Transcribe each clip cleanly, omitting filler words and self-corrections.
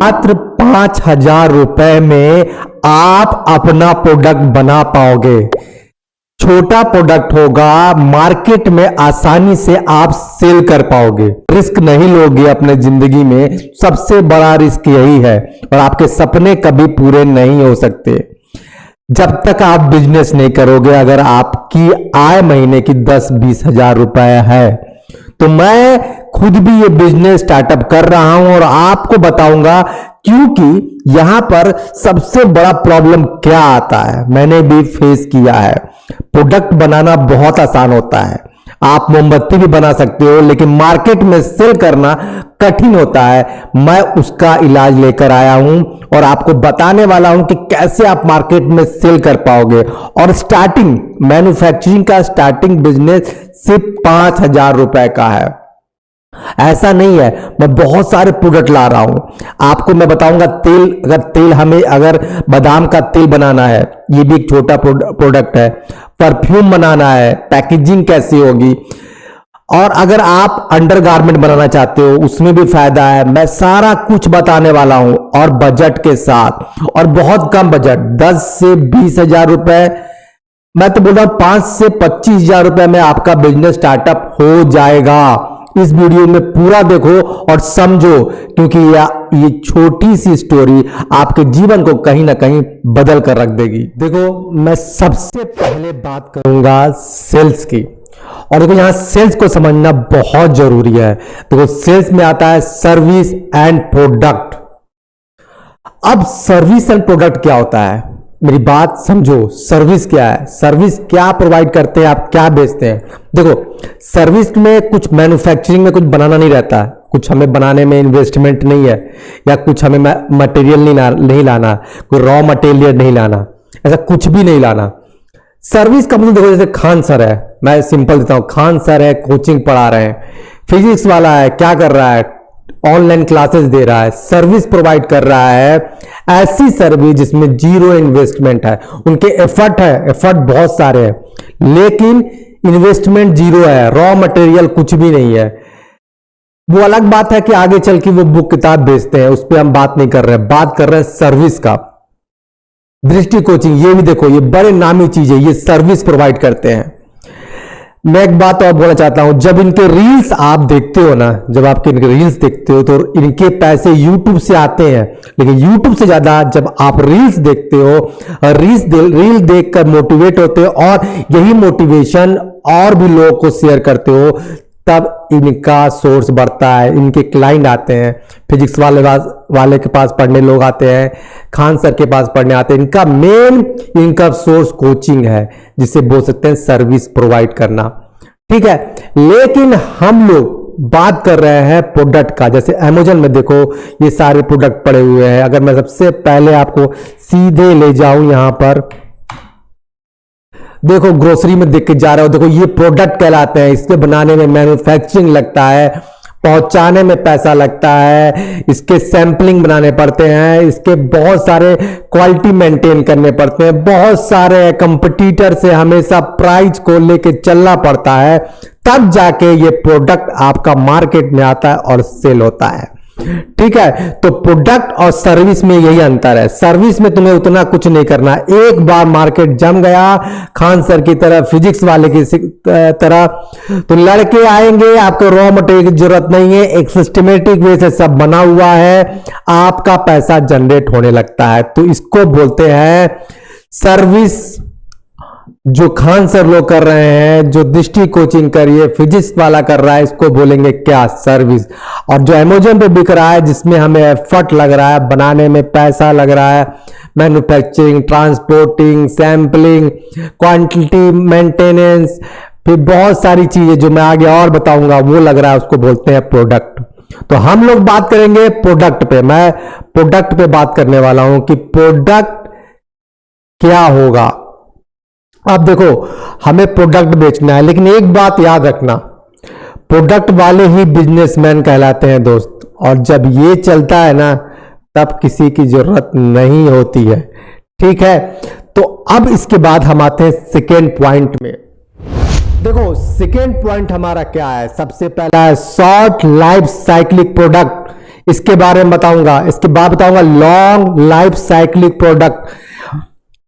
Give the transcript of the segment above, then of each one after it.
मात्र 5,000 रुपए में आप अपना प्रोडक्ट बना पाओगे। छोटा प्रोडक्ट होगा, मार्केट में आसानी से आप सेल कर पाओगे। रिस्क नहीं लोगे अपने जिंदगी में, सबसे बड़ा रिस्क यही है। और आपके सपने कभी पूरे नहीं हो सकते जब तक आप बिजनेस नहीं करोगे। अगर आपकी आय महीने की 10-20 हजार रुपए है तो मैं खुद भी ये बिजनेस स्टार्टअप कर रहा हूं और आपको बताऊंगा, क्योंकि यहां पर सबसे बड़ा प्रॉब्लम क्या आता है मैंने भी फेस किया है। प्रोडक्ट बनाना बहुत आसान होता है, आप मोमबत्ती भी बना सकते हो, लेकिन मार्केट में सेल करना कठिन होता है। मैं उसका इलाज लेकर आया हूं और आपको बताने वाला हूं कि कैसे आप मार्केट में सेल कर पाओगे। और स्टार्टिंग मैन्युफैक्चरिंग का स्टार्टिंग बिजनेस सिर्फ 5,000 रुपए का है। ऐसा नहीं है, मैं बहुत सारे प्रोडक्ट ला रहा हूं। आपको मैं बताऊंगा तेल अगर बादाम का तेल बनाना है, ये भी एक छोटा प्रोडक्ट है। परफ्यूम बनाना है, पैकेजिंग कैसी होगी। और अगर आप अंडरगारमेंट बनाना चाहते हो, उसमें भी फायदा है। मैं सारा कुछ बताने वाला हूं और बजट के साथ, और बहुत कम बजट, 10 से 20 हजार रुपए। मैं तो बोल रहा हूं 5 से 25 हजार रुपए में आपका बिजनेस स्टार्टअप हो जाएगा। इस वीडियो में पूरा देखो और समझो, क्योंकि ये छोटी सी स्टोरी आपके जीवन को कहीं ना कहीं बदल कर रख देगी। देखो, मैं सबसे पहले बात करूंगा सेल्स की। और देखो, यहां सेल्स को समझना बहुत जरूरी है। देखो, सेल्स में आता है सर्विस एंड प्रोडक्ट। अब सर्विस एंड प्रोडक्ट क्या होता है, मेरी बात समझो। सर्विस क्या है, सर्विस क्या प्रोवाइड करते हैं, आप क्या बेचते हैं। देखो, सर्विस में कुछ मैन्युफैक्चरिंग में कुछ बनाना नहीं रहता, कुछ हमें बनाने में इन्वेस्टमेंट नहीं है, या कुछ हमें मटेरियल नहीं लाना, कोई रॉ मटेरियल नहीं लाना, ऐसा कुछ भी नहीं लाना। सर्विस का मतलब देखो, जैसे खान सर है, मैं सिंपल देता हूं, खान सर है, कोचिंग पढ़ा रहे हैं। फिजिक्स वाला है, क्या कर रहा है, ऑनलाइन क्लासेस दे रहा है, सर्विस प्रोवाइड कर रहा है। ऐसी सर्विस जिसमें जीरो इन्वेस्टमेंट है। उनके एफर्ट बहुत सारे हैं, लेकिन इन्वेस्टमेंट जीरो है, रॉ मटेरियल कुछ भी नहीं है। वो अलग बात है कि आगे चल के वो बुक किताब बेचते हैं, उस पर हम बात नहीं कर रहे हैं, बात कर रहे हैं सर्विस का। दृष्टि कोचिंग, ये भी देखो, ये बड़े नामी चीज है, ये सर्विस प्रोवाइड करते हैं। मैं एक बात और बोलना चाहता हूं, जब इनके रील्स आप देखते हो ना, जब आपके इनके रील्स देखते हो तो इनके पैसे यूट्यूब से आते हैं, लेकिन यूट्यूब से ज्यादा जब आप रील्स देखते हो, रील देखकर मोटिवेट होते हो और यही मोटिवेशन और भी लोगों को शेयर करते हो, तब इनका सोर्स बढ़ता है, इनके क्लाइंट आते हैं। फिजिक्स वाले के पास पढ़ने लोग आते हैं, खान सर के पास पढ़ने आते हैं। इनका मेन इनकम सोर्स कोचिंग है, जिसे बोल सकते हैं सर्विस प्रोवाइड करना, ठीक है। लेकिन हम लोग बात कर रहे हैं प्रोडक्ट का। जैसे अमेज़न में देखो, ये सारे प्रोडक्ट पड़े हुए हैं। अगर मैं सबसे पहले आपको सीधे ले जाऊं, यहां पर देखो, ग्रोसरी में देख के जा रहे हो, देखो ये प्रोडक्ट कहलाते हैं। इसके बनाने में मैन्युफैक्चरिंग लगता है, पहुंचाने में पैसा लगता है, इसके सैंपलिंग बनाने पड़ते हैं, इसके बहुत सारे क्वालिटी मेंटेन करने पड़ते हैं, बहुत सारे कंपटीटर से हमेशा प्राइस को लेके चलना पड़ता है, तब जाके ये प्रोडक्ट आपका मार्केट में आता है और सेल होता है, ठीक है। तो प्रोडक्ट और सर्विस में यही अंतर है। सर्विस में तुम्हें उतना कुछ नहीं करना, एक बार मार्केट जम गया, खान सर की तरह, फिजिक्स वाले की तरह, तो लड़के आएंगे, आपको रॉ मटेरियल की जरूरत नहीं है, एक सिस्टमेटिक वे से सब बना हुआ है, आपका पैसा जनरेट होने लगता है। तो इसको बोलते हैं सर्विस। जो खान सर लोग कर रहे हैं, जो दृष्टि कोचिंग करिए, फिजिक्स वाला कर रहा है, इसको बोलेंगे क्या, सर्विस। और जो अमेज़न पे बिक रहा है, जिसमें हमें एफर्ट लग रहा है, बनाने में पैसा लग रहा है, manufacturing, transporting, sampling, quantity maintenance, फिर बहुत सारी चीजें जो मैं आगे और बताऊंगा, वो लग रहा है, उसको बोलते हैं प्रोडक्ट। तो हम लोग बात करेंगे प्रोडक्ट पे। मैं प्रोडक्ट पे बात करने वाला हूं कि प्रोडक्ट क्या होगा। अब देखो, हमें प्रोडक्ट बेचना है, लेकिन एक बात याद रखना, प्रोडक्ट वाले ही बिजनेसमैन कहलाते हैं दोस्त। और जब ये चलता है ना, तब किसी की जरूरत नहीं होती है, ठीक है। तो अब इसके बाद हम आते हैं सेकेंड पॉइंट में। देखो, सेकेंड पॉइंट हमारा क्या है, सबसे पहला है शॉर्ट लाइफ साइक्लिक प्रोडक्ट। इसके बारे में बताऊंगा। इसके बाद बताऊंगा long life cyclic product,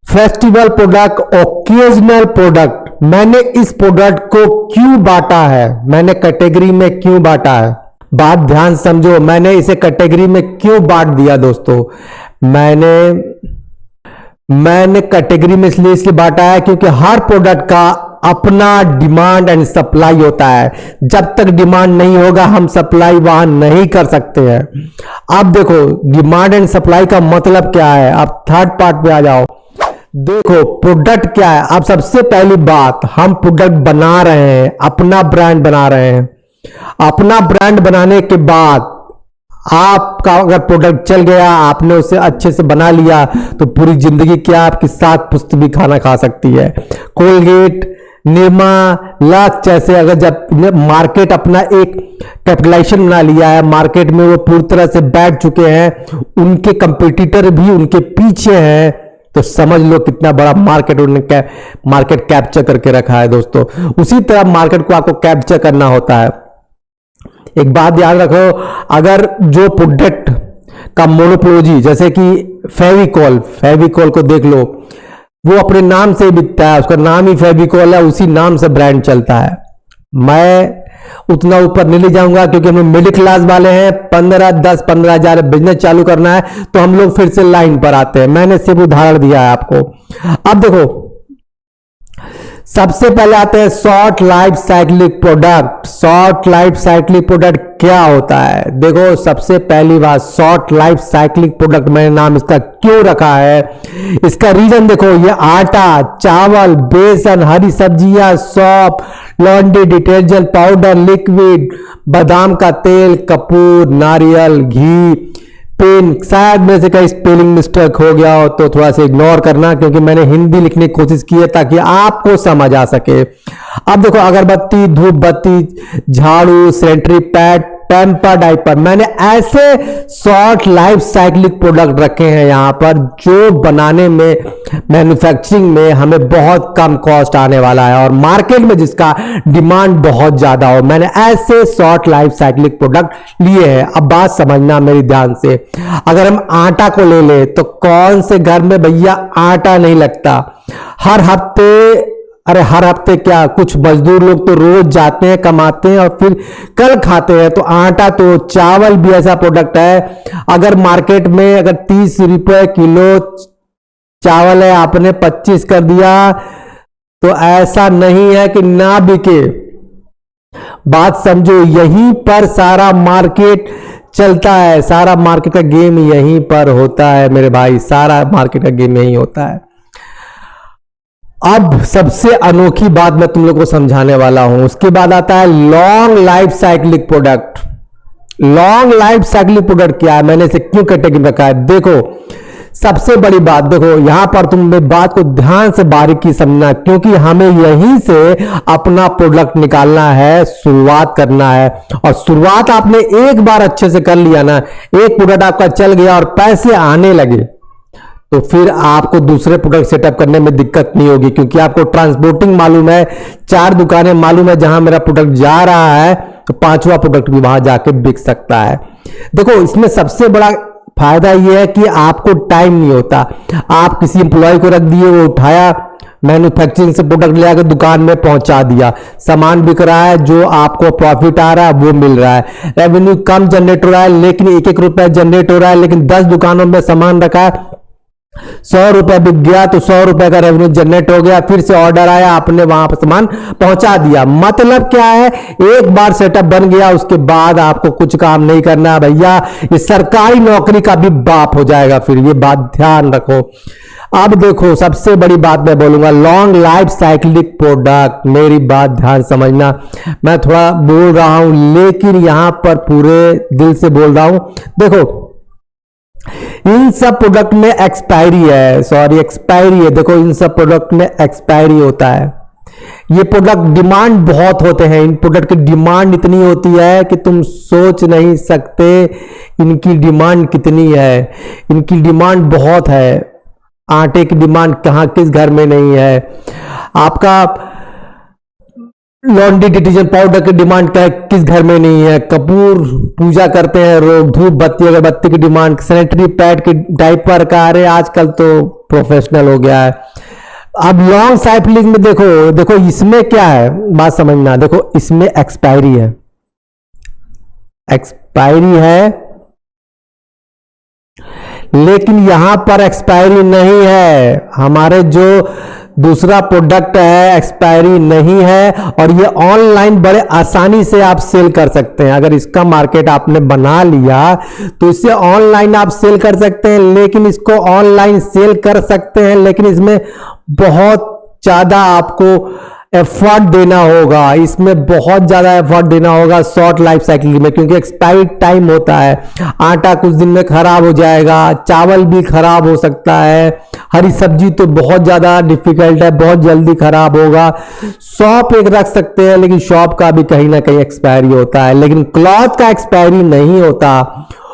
festival product, occasional product. मैंने इस प्रोडक्ट को क्यों बांटा है, मैंने कैटेगरी में क्यों बांटा है, बात ध्यान समझो। मैंने इसे कैटेगरी में क्यों बांट दिया दोस्तों, मैंने कैटेगरी में इसलिए बांटा है क्योंकि हर प्रोडक्ट का अपना डिमांड एंड सप्लाई होता है। जब तक डिमांड नहीं होगा हम सप्लाई वहां नहीं कर सकते हैं। अब देखो डिमांड एंड सप्लाई का मतलब क्या है, अब थर्ड पार्ट पे आ जाओ। देखो प्रोडक्ट क्या है। अब सबसे पहली बात, हम प्रोडक्ट बना रहे हैं, अपना ब्रांड बना रहे हैं। अपना ब्रांड बनाने के बाद आपका अगर प्रोडक्ट चल गया, आपने उसे अच्छे से बना लिया, तो पूरी जिंदगी क्या आपकी 7 पुश्त भी खाना खा सकती है। कोलगेट, निरमा, लक्स जैसे अगर जब मार्केट अपना एक कैपिटलाइजेशन बना लिया है, मार्केट में वो पूरी तरह से बैठ चुके हैं, उनके कंपटीटर भी उनके पीछे हैं, तो समझ लो कितना बड़ा मार्केट उन्होंने मार्केट कैप्चर करके रखा है दोस्तों। उसी तरह मार्केट को आपको कैप्चर करना होता है। एक बात याद रखो, अगर जो प्रोडक्ट का मोनोपोलोजी, जैसे कि फेविकॉल को देख लो, वो अपने नाम से ही बिकता है, उसका नाम ही फेविकॉल है, उसी नाम से ब्रांड चलता है। मैं उतना ऊपर नहीं ले जाऊंगा क्योंकि हम मिडिल क्लास वाले हैं, 10-15 हजार बिजनेस चालू करना है तो हम लोग फिर से लाइन पर आते हैं। मैंने सिर्फ उदाहरण दिया है आपको। अब देखो सबसे पहले आते हैं short life cyclic product. Short life cyclic product क्या होता है, देखो सबसे पहली बात, शॉर्ट लाइफ साइक्लिक प्रोडक्ट मैंने नाम इसका क्यों रखा है, इसका रीजन देखो, ये आटा, चावल, बेसन, हरी सब्जियां, सौंफ, लॉन्ड्री डिटर्जेंट पाउडर, लिक्विड, बादाम का तेल, कपूर, नारियल, घी, पेन, शायद मेरे से कहीं स्पेलिंग मिस्टेक हो गया हो तो थोड़ा सा इग्नोर करना, क्योंकि मैंने हिंदी लिखने की कोशिश की है ताकि आपको समझ आ सके। अब देखो अगरबत्ती, धूप बत्ती, झाड़ू, सैनिटरी पैड, टेम्पर डाइपर, मैंने ऐसे शॉर्ट लाइफ साइक्लिक प्रोडक्ट रखे हैं यहां पर जो बनाने में, मैन्युफैक्चरिंग में हमें बहुत कम कॉस्ट आने वाला है और मार्केट में जिसका डिमांड बहुत ज्यादा हो। मैंने ऐसे शॉर्ट लाइफ साइक्लिक प्रोडक्ट लिए हैं। अब बात समझना मेरी ध्यान से, अगर हम आटा को ले ले तो कौन से घर में भैया आटा नहीं लगता, हर हफ्ते क्या, कुछ मजदूर लोग तो रोज जाते हैं, कमाते हैं और फिर कल खाते हैं। तो आटा, तो चावल भी ऐसा प्रोडक्ट है, अगर मार्केट में अगर 30 रुपए किलो चावल है, आपने 25 कर दिया तो ऐसा नहीं है कि ना बिके। बात समझो, यहीं पर सारा मार्केट चलता है, सारा मार्केट का गेम यहीं पर होता है मेरे भाई, सारा मार्केट का गेम यहीं होता है। अब सबसे अनोखी बात मैं तुम लोग को समझाने वाला हूं, उसके बाद आता है long life cyclic product. Long life cyclic product क्या है, मैंने इसे क्यों कैटेगरी में रखा है, देखो सबसे बड़ी बात, देखो यहां पर तुम बात को ध्यान से बारीकी समझना, क्योंकि हमें यहीं से अपना प्रोडक्ट निकालना है, शुरुआत करना है। और शुरुआत आपने एक बार अच्छे से कर लिया ना, एक प्रोडक्ट आपका चल गया और पैसे आने लगे, तो फिर आपको दूसरे प्रोडक्ट सेटअप करने में दिक्कत नहीं होगी, क्योंकि आपको ट्रांसपोर्टिंग मालूम है, 4 दुकानें मालूम है जहां मेरा प्रोडक्ट जा रहा है, तो 5वां प्रोडक्ट भी वहां जाके बिक सकता है। देखो इसमें सबसे बड़ा फायदा यह है कि आपको टाइम नहीं होता। आप किसी एम्प्लॉय को रख दिए, वो उठाया, मैन्युफैक्चरिंग से प्रोडक्ट ले आकर दुकान में पहुंचा दिया, सामान बिक रहा है, जो आपको प्रॉफिट आ रहा है वो मिल रहा है, रेवेन्यू कम जनरेट हो रहा है, लेकिन 1-1 रुपया जनरेट हो रहा है, लेकिन 10 दुकानों में सामान रखा है, 100 रुपए बिक गया तो 100 रुपए का रेवेन्यू जनरेट हो गया, फिर से ऑर्डर आया, आपने वहां पर सामान पहुंचा दिया। मतलब क्या है, एक बार सेटअप बन गया उसके बाद आपको कुछ काम नहीं करना भैया, ये सरकारी नौकरी का भी बाप हो जाएगा फिर, ये बात ध्यान रखो। अब देखो सबसे बड़ी बात मैं बोलूंगा, लॉन्ग लाइफ साइक्लिक प्रोडक्ट, मेरी बात ध्यान समझना, मैं थोड़ा बोल रहा हूं लेकिन यहां पर पूरे दिल से बोल रहा हूं। देखो इन सब प्रोडक्ट में एक्सपायरी है, देखो इन सब प्रोडक्ट में एक्सपायरी होता है। ये प्रोडक्ट डिमांड बहुत होते हैं, इन प्रोडक्ट की डिमांड इतनी होती है कि तुम सोच नहीं सकते इनकी डिमांड कितनी है। इनकी डिमांड बहुत है, आटे की डिमांड कहां किस घर में नहीं है। आपका लॉन्ड्री डिटर्जेंट पाउडर की डिमांड क्या है, किस घर में नहीं है। कपूर पूजा करते हैं लोग, धूप बत्ती अगरबत्ती की डिमांड, सैनिटरी पैड की, डाइपर का, अरे आजकल तो प्रोफेशनल हो गया है। अब लॉन्ग साइक्लिंग में देखो देखो इसमें क्या है, बात समझना। देखो इसमें एक्सपायरी है, एक्सपायरी है, लेकिन यहां पर एक्सपायरी नहीं है। हमारे जो दूसरा प्रोडक्ट है एक्सपायरी नहीं है, और ये ऑनलाइन बड़े आसानी से आप सेल कर सकते हैं। अगर इसका मार्केट आपने बना लिया तो इसे ऑनलाइन आप सेल कर सकते हैं, लेकिन इसको ऑनलाइन सेल कर सकते हैं, लेकिन इसमें बहुत ज्यादा आपको एफर्ट देना होगा। इसमें बहुत ज्यादा एफर्ट देना होगा शॉर्ट लाइफ साइकिल में, क्योंकि एक्सपायरी टाइम होता है। आटा कुछ दिन में खराब हो जाएगा, चावल भी खराब हो सकता है, हरी सब्जी तो बहुत ज्यादा डिफिकल्ट है, बहुत जल्दी खराब होगा। शॉप एक रख सकते हैं, लेकिन शॉप का भी कहीं ना कहीं एक्सपायरी होता है, लेकिन क्लॉथ का एक्सपायरी नहीं होता।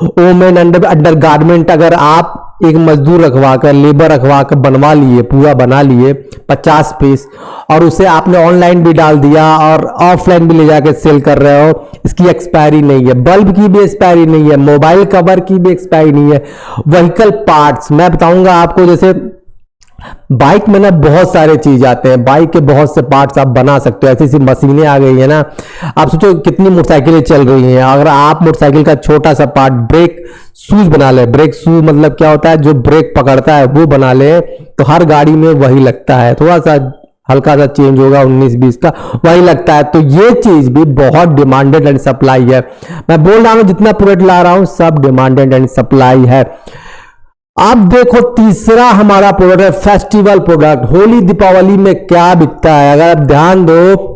वोमेन अंडर गारमेंट अगर आप एक मजदूर रखवा कर, लेबर रखवा कर बनवा लिए, पूरा बना लिए 50 पीस, और उसे आपने ऑनलाइन भी डाल दिया और ऑफलाइन भी ले जाकर सेल कर रहे हो, इसकी एक्सपायरी नहीं है। बल्ब की भी एक्सपायरी नहीं है, मोबाइल कवर की भी एक्सपायरी नहीं है। व्हीकल पार्ट्स मैं बताऊंगा आपको, जैसे बाइक में ना बहुत सारे चीज आते हैं, बाइक के बहुत से पार्ट्स आप बना सकते हो। ऐसी ऐसी मशीनें आ गई है ना, आप सोचो कितनी मोटरसाइकिलें चल रही हैं। अगर आप मोटरसाइकिल का छोटा सा पार्ट, ब्रेक शूज बना ले, ब्रेक शूज मतलब क्या होता है, जो ब्रेक पकड़ता है वो बना ले, तो हर गाड़ी में वही लगता है। थोड़ा सा हल्का सा चेंज होगा 19-20 का, वही लगता है। तो ये चीज भी बहुत डिमांडेड एंड सप्लाई है। मैं बोल रहा हूं जितना प्रोडक्ट ला रहा हूं सब डिमांडेड एंड सप्लाई है। अब देखो तीसरा हमारा प्रोडक्ट है फेस्टिवल प्रोडक्ट। होली दीपावली में क्या बिकता है, अगर आप ध्यान दो,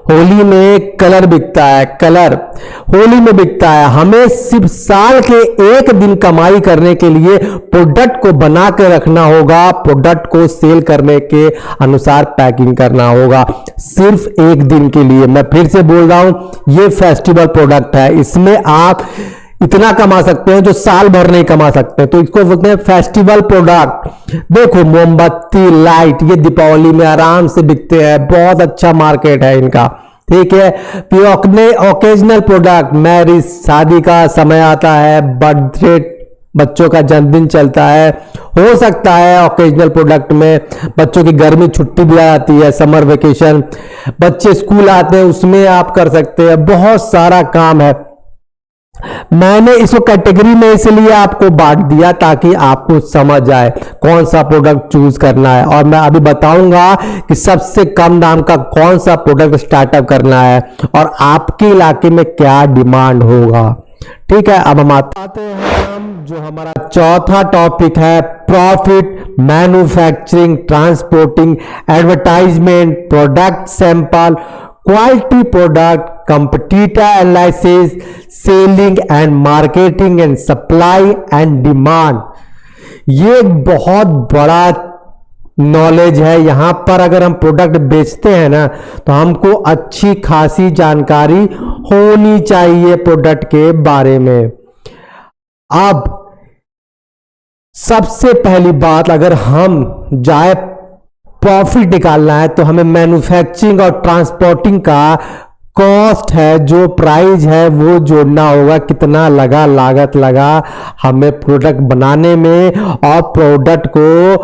होली में कलर बिकता है, कलर होली में बिकता है। हमें सिर्फ साल के एक दिन कमाई करने के लिए प्रोडक्ट को बना के रखना होगा, प्रोडक्ट को सेल करने के अनुसार पैकिंग करना होगा, सिर्फ एक दिन के लिए। मैं फिर से बोल रहा हूं, ये फेस्टिवल प्रोडक्ट है, इसमें आप इतना कमा सकते हैं जो साल भर नहीं कमा सकते, तो इसको बोलते हैं फेस्टिवल प्रोडक्ट। देखो मोमबत्ती, लाइट, ये दीपावली में आराम से बिकते हैं, बहुत अच्छा मार्केट है इनका, ठीक है। फिर ओकेजनल प्रोडक्ट, मैरिज, शादी का समय आता है, बर्थडे, बच्चों का जन्मदिन चलता है, हो सकता है ओकेजनल प्रोडक्ट में बच्चों की गर्मी छुट्टी भी आ जाती है, समर वेकेशन, बच्चे स्कूल आते हैं, उसमें आप कर सकते हैं। बहुत सारा काम है। मैंने इसको कैटेगरी में इसलिए आपको बांट दिया ताकि आपको समझ आए कौन सा प्रोडक्ट चूज करना है, और मैं अभी बताऊंगा कि सबसे कम दाम का कौन सा प्रोडक्ट स्टार्टअप करना है और आपके इलाके में क्या डिमांड होगा, ठीक है। अब हम आते हैं जो हमारा चौथा टॉपिक है, profit, manufacturing, transporting, advertisement, product sample, quality product, competitor analysis, selling and marketing and supply and demand. ये एक बहुत बड़ा नॉलेज है। यहां पर अगर हम प्रोडक्ट बेचते हैं ना, तो हमको अच्छी खासी जानकारी होनी चाहिए प्रोडक्ट के बारे में। अब सबसे पहली बात, अगर हम जाए प्रॉफिट निकालना है तो हमें मैन्युफैक्चरिंग और ट्रांसपोर्टिंग का कॉस्ट है, जो प्राइस है वो जोड़ना होगा, कितना लगा, लागत लगा हमें प्रोडक्ट बनाने में और प्रोडक्ट को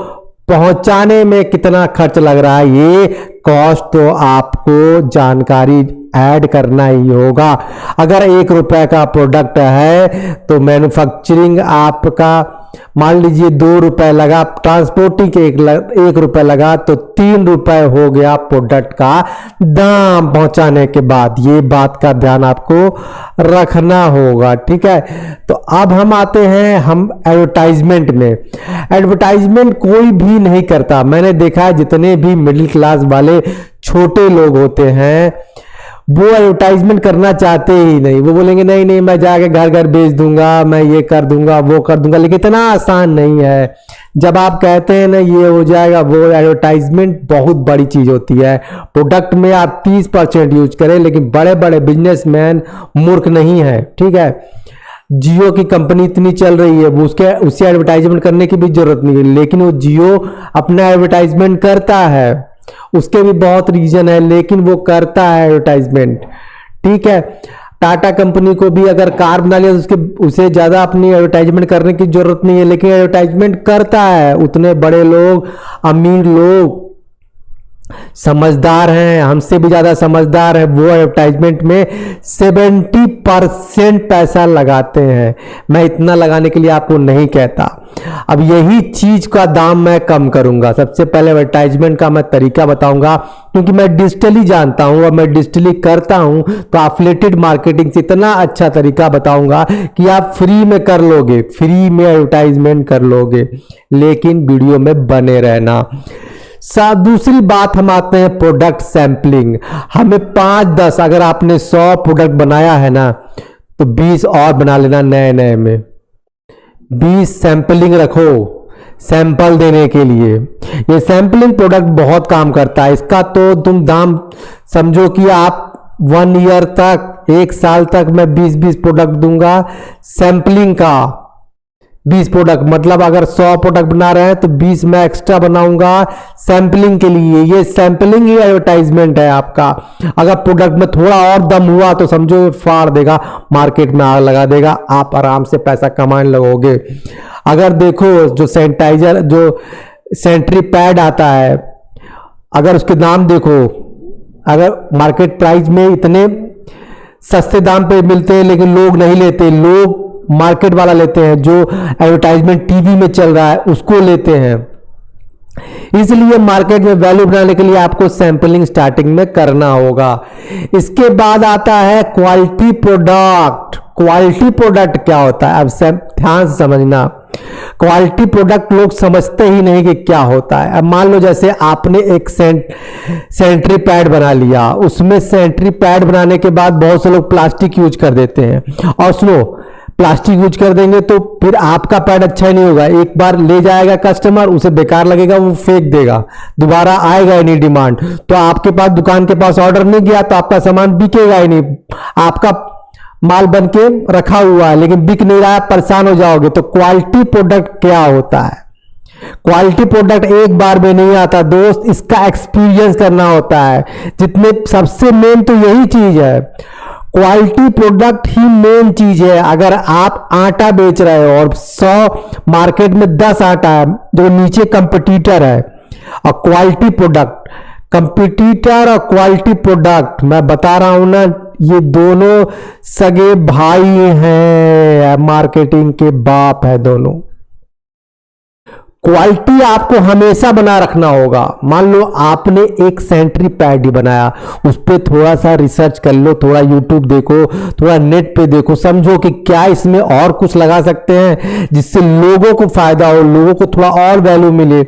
पहुंचाने में कितना खर्च लग रहा है, ये कॉस्ट तो आपको जानकारी ऐड करना ही होगा। अगर 1 रुपए का प्रोडक्ट है तो मैन्युफैक्चरिंग आपका मान लीजिए 2 रुपए लगा, ट्रांसपोर्टिंग के 1 रुपए लगा, तो 3 रुपए हो गया प्रोडक्ट का दाम पहुंचाने के बाद। ये बात का ध्यान आपको रखना होगा, ठीक है। तो अब हम आते हैं हम एडवर्टाइजमेंट में। एडवर्टाइजमेंट कोई भी नहीं करता। मैंने देखा है जितने भी मिडिल क्लास वाले छोटे लोग होते हैं वो एडवर्टाइजमेंट करना चाहते ही नहीं। वो बोलेंगे नहीं नहीं मैं जाके घर घर बेच दूंगा, मैं ये कर दूंगा, वो कर दूंगा, लेकिन इतना आसान नहीं है। जब आप कहते हैं ना ये हो जाएगा, वो एडवर्टाइजमेंट बहुत बड़ी चीज होती है। प्रोडक्ट में आप 30% यूज करें, लेकिन बड़े बड़े बिजनेसमैन मूर्ख नहीं है, ठीक है। जियो की कंपनी इतनी चल रही है, वो उसे एडवर्टाइजमेंट करने की भी जरूरत नहीं है, लेकिन वो जियो अपना एडवर्टाइजमेंट करता है। उसके भी बहुत रीजन है, लेकिन वो करता है एडवर्टाइजमेंट। ठीक है, टाटा कंपनी को भी अगर कार बना लिया तो उसके उसे ज़्यादा अपनी एडवर्टाइजमेंट करने की जरूरत नहीं है, लेकिन एडवर्टाइजमेंट करता है। उतने बड़े लोग, अमीर लोग, समझदार हैं, हमसे भी ज़्यादा समझदार है, वो एडवर्टाइजमेंट में 70% पैसा लगाते हैं। मैं इतना लगाने के लिए आपको नहीं कहता। अब यही चीज का दाम मैं कम करूंगा। सबसे पहले एडवर्टाइजमेंट का मैं तरीका बताऊंगा, क्योंकि मैं डिजिटली जानता हूं और मैं डिजिटली करता हूं, तो एफिलिएटेड मार्केटिंग से इतना अच्छा तरीका बताऊंगा कि आप फ्री में कर लोगे, फ्री में एडवर्टाइजमेंट कर लोगे, लेकिन वीडियो में बने रहना। दूसरी बात हम आते हैं प्रोडक्ट सैंपलिंग। हमें 5-10, अगर आपने 100 प्रोडक्ट बनाया है ना, तो 20 और बना लेना नए नए में। 20 सैंपलिंग रखो, सैंपल देने के लिए। ये सैंपलिंग प्रोडक्ट बहुत काम करता है। इसका तो तुम दाम समझो कि आप 1 ईयर तक, 1 साल तक मैं 20-20 प्रोडक्ट दूंगा सैंपलिंग का। 20 प्रोडक्ट मतलब अगर 100 प्रोडक्ट बना रहे हैं तो 20 मैं एक्स्ट्रा बनाऊंगा सैंपलिंग के लिए। ये सैंपलिंग ही एडवर्टाइजमेंट है आपका। अगर प्रोडक्ट में थोड़ा और दम हुआ तो समझो ये फाड़ देगा, मार्केट में आग लगा देगा, आप आराम से पैसा कमाने लगोगे। अगर देखो जो सैनिटाइजर, जो सैनिटरी पैड आता है, अगर उसके दाम देखो, अगर मार्केट प्राइस में इतने सस्ते दाम पे मिलते हैं लेकिन लोग नहीं लेते, लोग मार्केट वाला लेते हैं, जो एडवर्टाइजमेंट टीवी में चल रहा है उसको लेते हैं। इसलिए मार्केट में वैल्यू बनाने के लिए आपको सैंपलिंग स्टार्टिंग में करना होगा। इसके बाद आता है क्वालिटी प्रोडक्ट। क्वालिटी प्रोडक्ट क्या होता है, अब ध्यान से समझना। क्वालिटी प्रोडक्ट लोग समझते ही नहीं कि क्या होता है। अब मान लो जैसे आपने एक सैनिटरी पैड बना लिया, उसमें सैनिटरी पैड बनाने के बाद बहुत से लोग प्लास्टिक यूज कर देते हैं, और सुनो, प्लास्टिक यूज कर देंगे तो फिर आपका पैड अच्छा ही नहीं होगा। एक बार ले जाएगा कस्टमर, उसे बेकार लगेगा, वो फेंक देगा, दोबारा आएगा ही नहीं डिमांड। तो आपके पास, दुकान के पास ऑर्डर नहीं गया तो आपका सामान बिकेगा ही नहीं। आपका माल बन के रखा हुआ है लेकिन बिक नहीं रहा है, परेशान हो जाओगे। तो क्वालिटी प्रोडक्ट क्या होता है? क्वालिटी प्रोडक्ट एक बार में नहीं आता दोस्त, इसका एक्सपीरियंस करना होता है। जितने सबसे मेन तो यही चीज है, क्वालिटी प्रोडक्ट ही मेन चीज है। अगर आप आटा बेच रहे हो और 100 मार्केट में 10 आटा है जो नीचे कंपटीटर है, और क्वालिटी प्रोडक्ट, कंपटीटर और क्वालिटी प्रोडक्ट, मैं बता रहा हूं ना, ये दोनों सगे भाई हैं, मार्केटिंग के बाप है दोनों। क्वालिटी आपको हमेशा बना रखना होगा। मान लो आपने एक सैनिटरी पैड ही बनाया, उस पर थोड़ा सा रिसर्च कर लो, थोड़ा यूट्यूब देखो, थोड़ा नेट पे देखो, समझो कि क्या इसमें और कुछ लगा सकते हैं जिससे लोगों को फायदा हो, लोगों को थोड़ा और वैल्यू मिले।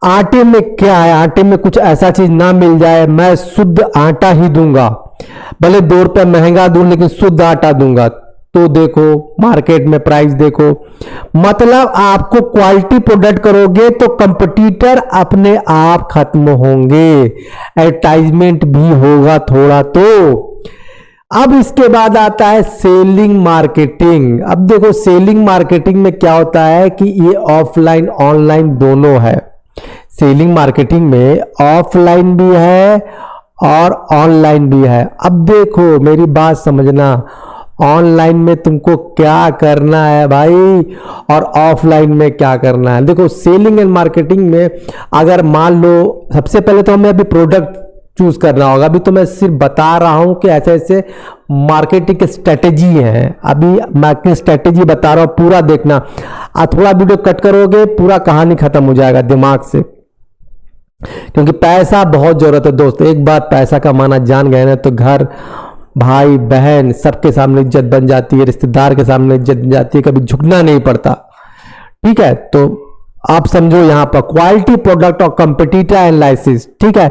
आटे में क्या है, आटे में कुछ ऐसा चीज ना मिल जाए, मैं शुद्ध आटा ही दूंगा, भले 2 रुपए महंगा दूं लेकिन शुद्ध आटा दूंगा। तो देखो मार्केट में प्राइस देखो, मतलब आपको क्वालिटी प्रोडक्ट करोगे तो कंपटीटर अपने आप खत्म होंगे, एडवर्टाइजमेंट भी होगा थोड़ा। तो अब इसके बाद आता है सेलिंग मार्केटिंग। अब देखो सेलिंग मार्केटिंग में क्या होता है कि ये ऑफलाइन ऑनलाइन दोनों है। सेलिंग मार्केटिंग में ऑफलाइन भी है और ऑनलाइन भी है। अब देखो मेरी बात समझना, ऑनलाइन में तुमको क्या करना है भाई और ऑफलाइन में क्या करना है। देखो सेलिंग एंड मार्केटिंग में अगर मान लो, सबसे पहले तो हमें अभी प्रोडक्ट चूज करना होगा। अभी तो मैं सिर्फ बता रहा हूं कि ऐसे ऐसे मार्केटिंग की स्ट्रेटेजी है, अभी मार्केटिंग स्ट्रेटेजी बता रहा हूं, पूरा देखना। थोड़ा वीडियो कट करोगे पूरा कहानी खत्म हो जाएगा दिमाग से, क्योंकि पैसा बहुत जरूरत है दोस्त। एक बार पैसा कमाना जान गए ना तो घर, भाई बहन सबके सामने इज्जत बन जाती है, रिश्तेदार के सामने इज्जत बन जाती है, कभी झुकना नहीं पड़ता। ठीक है, तो आप समझो यहां पर क्वालिटी प्रोडक्ट और कंपटीटर एनालिसिस। ठीक है,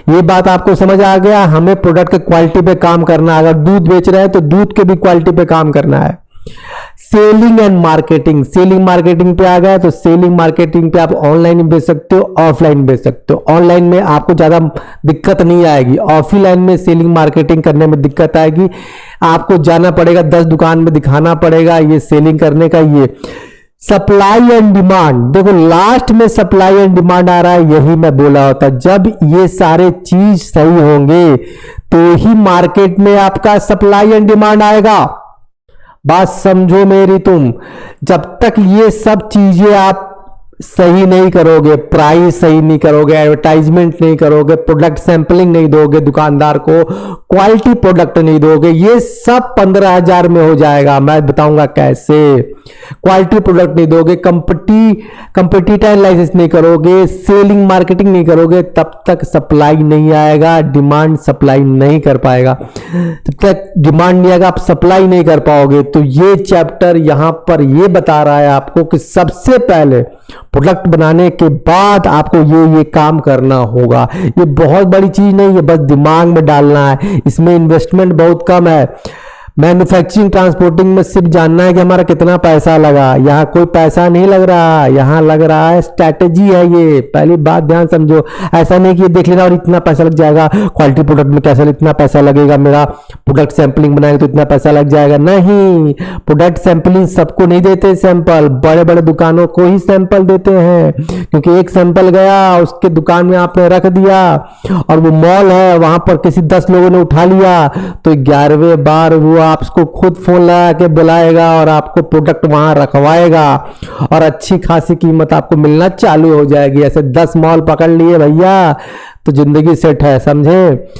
ये बात आपको समझ आ गया। हमें प्रोडक्ट के क्वालिटी पे काम करना है। अगर दूध बेच रहे हैं तो दूध के भी क्वालिटी पे काम करना है। Selling and marketing, selling marketing पे आ गया तो सेलिंग मार्केटिंग पे आप ऑनलाइन बेच सकते हो, ऑफलाइन बेच सकते हो। ऑनलाइन में आपको ज्यादा दिक्कत नहीं आएगी, ऑफलाइन में सेलिंग मार्केटिंग करने में दिक्कत आएगी। आपको जाना पड़ेगा, 10 दुकान में दिखाना पड़ेगा ये सेलिंग करने का। ये सप्लाई एंड डिमांड, देखो लास्ट में सप्लाई एंड डिमांड आ रहा है, यही मैं बोला होता। जब ये सारे चीज सही होंगे तो ही मार्केट में आपका सप्लाई एंड डिमांड आएगा। बात समझो मेरी तुम, जब तक ये सब चीजें आप सही नहीं करोगे, प्राइस सही नहीं करोगे, एडवर्टाइजमेंट नहीं करोगे, प्रोडक्ट सैंपलिंग नहीं दोगे दुकानदार को, क्वालिटी प्रोडक्ट नहीं दोगे, ये सब 15,000 में हो जाएगा। मैं बताऊंगा कैसे। क्वालिटी प्रोडक्ट नहीं दोगे, कंपटीटर एनालिसिस नहीं करोगे, सेलिंग मार्केटिंग नहीं करोगे, तब तक सप्लाई नहीं आएगा, डिमांड सप्लाई नहीं कर पाएगा। जब तक डिमांड नहीं आएगा आप सप्लाई नहीं कर पाओगे। तो ये चैप्टर यहां पर ये बता रहा है आपको कि सबसे पहले प्रोडक्ट बनाने के बाद आपको ये काम करना होगा। ये बहुत बड़ी चीज नहीं है, बस दिमाग में डालना है। इसमें इन्वेस्टमेंट बहुत कम है। मैन्युफैक्चरिंग ट्रांसपोर्टिंग में सिर्फ जानना है कि हमारा कितना पैसा लगा। यहाँ कोई पैसा नहीं लग रहा, यहाँ लग रहा है स्ट्रैटेजी है। ये पहली बात ध्यान समझो। ऐसा नहीं कि ये देख लेना और इतना पैसा लग जाएगा, क्वालिटी प्रोडक्ट में कैसा इतना पैसा लगेगा, मेरा प्रोडक्ट सैंपलिंग बनाएगा तो इतना पैसा लग जाएगा। नहीं, प्रोडक्ट सैंपलिंग सबको नहीं देते सैंपल, बड़े बड़े दुकानों को ही सैंपल देते हैं। क्योंकि एक सैंपल गया उसके दुकान में आपने रख दिया और वो मॉल है, वहां पर किसी 10 लोगों ने उठा लिया तो 11वें बार वो आपको खुद फोन लगा के बुलाएगा और आपको प्रोडक्ट वहां रखवाएगा और अच्छी खासी कीमत आपको मिलना चालू हो जाएगी। ऐसे 10 मॉल पकड़ लिए भैया तो जिंदगी सेट है, समझे।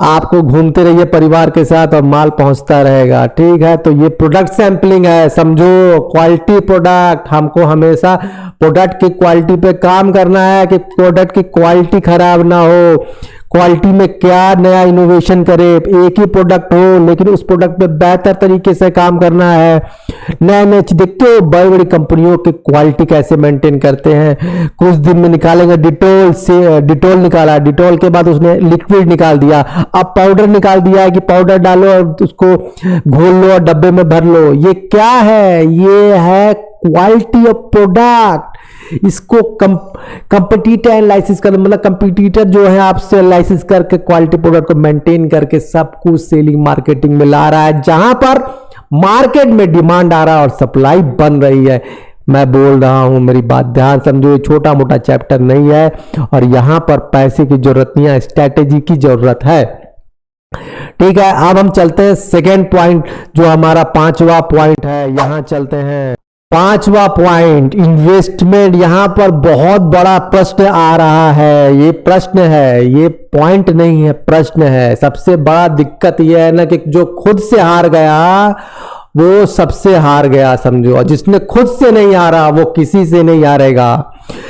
आपको घूमते रहिए परिवार के साथ और माल पहुंचता रहेगा। ठीक है, तो ये प्रोडक्ट सैंपलिंग है, समझो। क्वालिटी प्रोडक्ट, हमको हमेशा प्रोडक्ट की क्वालिटी पे काम करना है कि प्रोडक्ट की क्वालिटी खराब ना हो। क्वालिटी में क्या नया इनोवेशन करे, एक ही प्रोडक्ट हो लेकिन उस प्रोडक्ट पे बेहतर तरीके से काम करना है। नए नए देखते हो बड़ी बड़ी कंपनियों की क्वालिटी कैसे मेंटेन करते हैं। कुछ दिन में निकालेंगे डिटोल से, डिटोल निकाला, डिटोल के बाद उसने लिक्विड निकाल दिया, अब पाउडर निकाल दिया है कि पाउडर डालो और उसको घोल लो और डब्बे में भर लो। ये क्या है? ये है क्वालिटी ऑफ प्रोडक्ट। इसको कंपटीटर एनालिसिस कर, मतलब कंपटीटर जो है आपसे एनालिसिस करके क्वालिटी प्रोडक्ट को मेंटेन करके सब कुछ सेलिंग मार्केटिंग में ला रहा है, जहां पर मार्केट में डिमांड आ रहा है और सप्लाई बन रही है। मैं बोल रहा हूं, मेरी बात ध्यान समझो। ये छोटा मोटा चैप्टर नहीं है और यहां पर पैसे की जरूरत नहीं है, स्ट्रैटेजी की जरूरत है। ठीक है, अब हम चलते हैं सेकेंड पॉइंट, जो हमारा 5वां पॉइंट है। यहां चलते हैं 5वां पॉइंट, इन्वेस्टमेंट। यहां पर बहुत बड़ा प्रश्न आ रहा है। ये प्रश्न है, ये पॉइंट नहीं है, प्रश्न है। सबसे बड़ा दिक्कत यह है ना कि जो खुद से हार गया वो सबसे हार गया, समझो। और जिसने खुद से नहीं हारा वो किसी से नहीं हारेगा।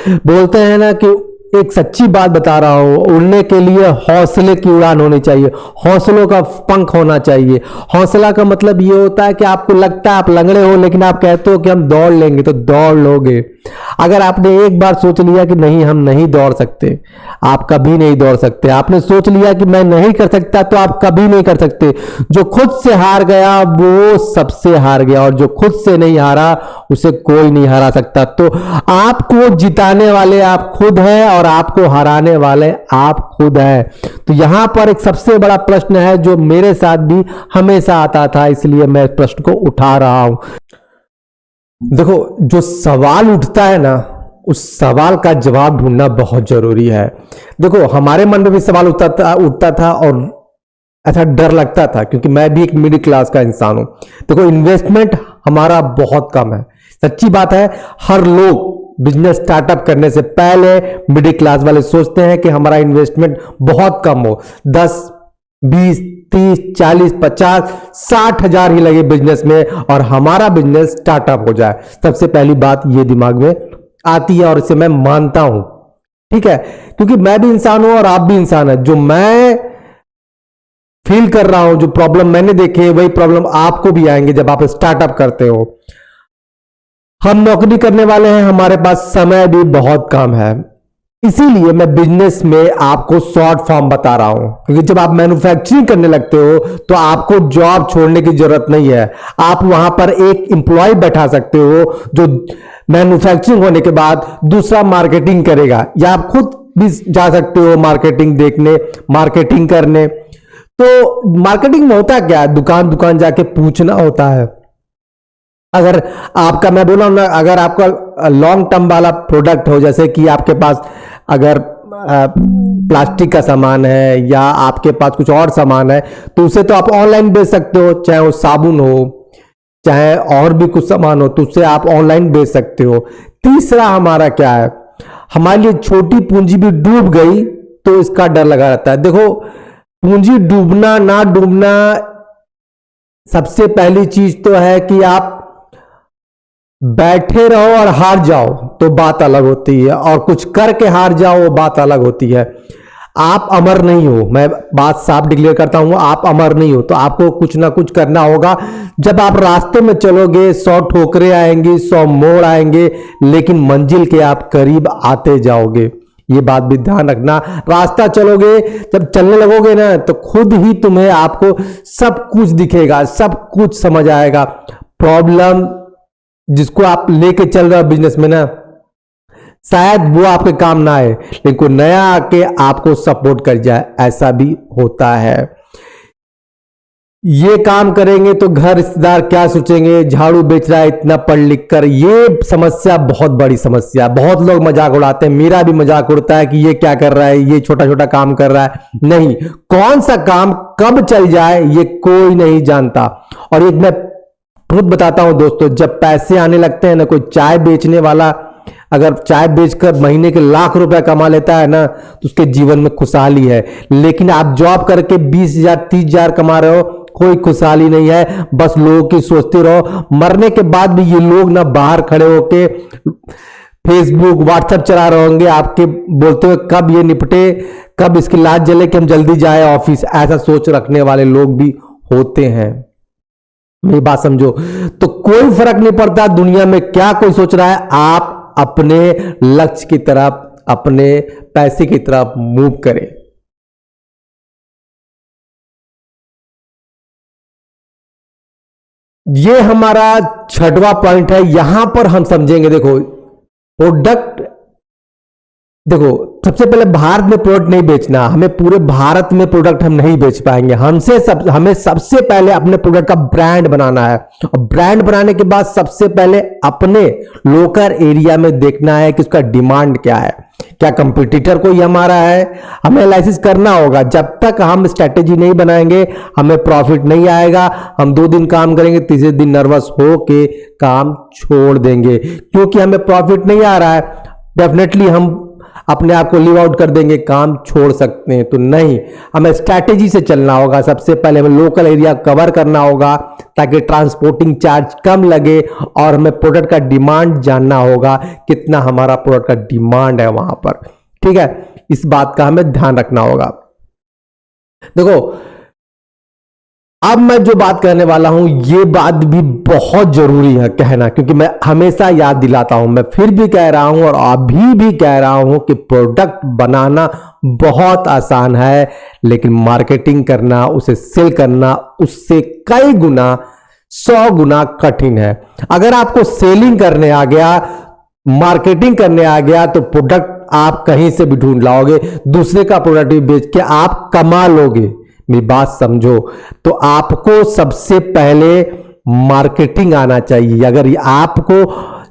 बोलते हैं ना कि एक सच्ची बात बता रहा हूं, उड़ने के लिए हौसले की उड़ान होनी चाहिए, हौसलों का पंख होना चाहिए। हौसला का मतलब ये होता है कि आपको लगता है आप लंगड़े हो लेकिन आप कहते हो कि हम दौड़ लेंगे, तो दौड़ लोगे। अगर आपने एक बार सोच लिया कि नहीं हम नहीं दौड़ सकते, आप कभी नहीं दौड़ सकते। आपने सोच लिया कि मैं नहीं कर सकता, तो आप कभी नहीं कर सकते। जो खुद से हार गया वो सबसे हार गया, और जो खुद से नहीं हारा उसे कोई नहीं हरा सकता। तो आपको जिताने वाले आप खुद हैं और आपको हराने वाले आप खुद हैं। तो यहां पर एक सबसे बड़ा प्रश्न है जो मेरे साथ भी हमेशा आता था, इसलिए मैं प्रश्न को उठा रहा हूं। देखो, जो सवाल उठता है ना, उस सवाल का जवाब ढूंढना बहुत जरूरी है। देखो, हमारे मन में भी सवाल उठता था और ऐसा डर लगता था, क्योंकि मैं भी एक मिडिल क्लास का इंसान हूं। देखो, इन्वेस्टमेंट हमारा बहुत कम है, सच्ची बात है। हर लोग बिजनेस स्टार्टअप करने से पहले मिडिल क्लास वाले सोचते हैं कि हमारा इन्वेस्टमेंट बहुत कम हो, 10, 20, 30, 40, 50, 60 हजार ही लगे बिजनेस में और हमारा बिजनेस स्टार्टअप हो जाए। सबसे पहली बात ये दिमाग में आती है और इसे मैं मानता हूं। ठीक है, क्योंकि मैं भी इंसान हूं और आप भी इंसान है। जो मैं फील कर रहा हूं, जो प्रॉब्लम मैंने देखे, वही प्रॉब्लम आपको भी आएंगे जब आप स्टार्टअप करते हो। हम नौकरी करने वाले हैं, हमारे पास समय भी बहुत कम है, इसीलिए मैं बिजनेस में आपको शॉर्ट फॉर्म बता रहा हूं। क्योंकि जब आप मैन्युफैक्चरिंग करने लगते हो तो आपको जॉब छोड़ने की जरूरत नहीं है। आप वहां पर एक एम्प्लॉय बैठा सकते हो जो मैन्युफैक्चरिंग होने के बाद दूसरा मार्केटिंग करेगा, या आप खुद भी जा सकते हो मार्केटिंग देखने, मार्केटिंग करने। तो मार्केटिंग में होता क्या है, दुकान दुकान जाके पूछना होता है अगर आपका, मैं बोला हूं ना, अगर आपका लॉन्ग टर्म वाला प्रोडक्ट हो, जैसे कि आपके पास अगर प्लास्टिक का सामान है या आपके पास कुछ और सामान है, तो उसे तो आप ऑनलाइन बेच सकते हो, चाहे वो साबुन हो, चाहे और भी कुछ सामान हो, तो उससे आप ऑनलाइन बेच सकते हो। तीसरा हमारा क्या है, हमारे लिए छोटी पूंजी भी डूब गई तो इसका डर लगा रहता है। देखो, पूंजी डूबना ना डूबना, सबसे पहली चीज तो है कि आप बैठे रहो और हार जाओ तो बात अलग होती है, और कुछ करके हार जाओ वो बात अलग होती है। आप अमर नहीं हो, मैं बात साफ डिक्लेयर करता हूं, आप अमर नहीं हो, तो आपको कुछ ना कुछ करना होगा। जब आप रास्ते में चलोगे 100 ठोकरें आएंगी, 100 मोड़ आएंगे, लेकिन मंजिल के आप करीब आते जाओगे। ये बात भी ध्यान रखना। रास्ता चलोगे, जब चलने लगोगे ना, तो खुद ही तुम्हें आपको सब कुछ दिखेगा, सब कुछ समझ आएगा। प्रॉब्लम जिसको आप लेके चल रहे हो बिजनेस में ना, शायद वो आपके काम ना आए, लेकिन कोई नया आके आपको सपोर्ट कर जाए, ऐसा भी होता है। ये काम करेंगे तो घर रिश्तेदार क्या सोचेंगे, झाड़ू बेच रहा है इतना पढ़ लिख कर, ये समस्या बहुत बड़ी समस्या। बहुत लोग मजाक उड़ाते हैं, मेरा भी मजाक उड़ता है कि ये क्या कर रहा है, ये छोटा छोटा काम कर रहा है। नहीं, कौन सा काम कब चल जाए ये कोई नहीं जानता। और एक मैं खुद बताता हूं दोस्तों, जब पैसे आने लगते हैं ना, कोई चाय बेचने वाला अगर चाय बेचकर महीने के लाख रुपए कमा लेता है ना, तो उसके जीवन में खुशहाली है। लेकिन आप जॉब करके 20,000 30,000 कमा रहे हो, कोई खुशहाली नहीं है। बस लोगों की सोचते रहो। मरने के बाद भी ये लोग ना बाहर खड़े होके फेसबुक व्हाट्सएप चला रहे होंगे आपके, बोलते हुए कब ये निपटे, कब इसकी लाश जले कि हम जल्दी जाए ऑफिस। ऐसा सोच रखने वाले लोग भी होते हैं, मेरी बात समझो। तो कोई फर्क नहीं पड़ता दुनिया में क्या कोई सोच रहा है, आप अपने लक्ष्य की तरफ, अपने पैसे की तरफ मूव करें। ये हमारा छठवां पॉइंट है। यहां पर हम समझेंगे, देखो प्रोडक्ट, देखो सबसे पहले भारत में प्रोडक्ट नहीं बेचना, हमें पूरे भारत में प्रोडक्ट हम नहीं बेच पाएंगे। हमें सबसे पहले अपने प्रोडक्ट का ब्रांड बनाना है, और ब्रांड बनाने के बाद सबसे पहले अपने लोकल एरिया में देखना है कि उसका डिमांड क्या है, क्या कंपटीटर कोई हमारा है, हमें एनालिसिस करना होगा। जब तक हम स्ट्रेटेजी नहीं बनाएंगे हमें प्रॉफिट नहीं आएगा। हम 2 दिन काम करेंगे, तीसरे दिन नर्वस होके काम छोड़ देंगे, क्योंकि हमें प्रॉफिट नहीं आ रहा है। डेफिनेटली हम अपने आप को लीव आउट कर देंगे, काम छोड़ सकते हैं। तो नहीं, हमें स्ट्रैटेजी से चलना होगा। सबसे पहले हमें लोकल एरिया कवर करना होगा ताकि ट्रांसपोर्टिंग चार्ज कम लगे, और हमें प्रोडक्ट का डिमांड जानना होगा, कितना हमारा प्रोडक्ट का डिमांड है वहां पर। ठीक है, इस बात का हमें ध्यान रखना होगा। देखो, अब मैं जो बात करने वाला हूं, ये बात भी बहुत जरूरी है कहना, क्योंकि मैं हमेशा याद दिलाता हूं, मैं फिर भी कह रहा हूं और अभी भी कह रहा हूं कि प्रोडक्ट बनाना बहुत आसान है, लेकिन मार्केटिंग करना, उसे सेल करना, उससे कई गुना, 100 गुना कठिन है। अगर आपको सेलिंग करने आ गया, मार्केटिंग करने आ गया, तो प्रोडक्ट आप कहीं से भी ढूंढ लाओगे, दूसरे का प्रोडक्ट भी बेच के आप कमा लोगे। मेरी बात समझो। तो आपको सबसे पहले मार्केटिंग आना चाहिए। अगर आपको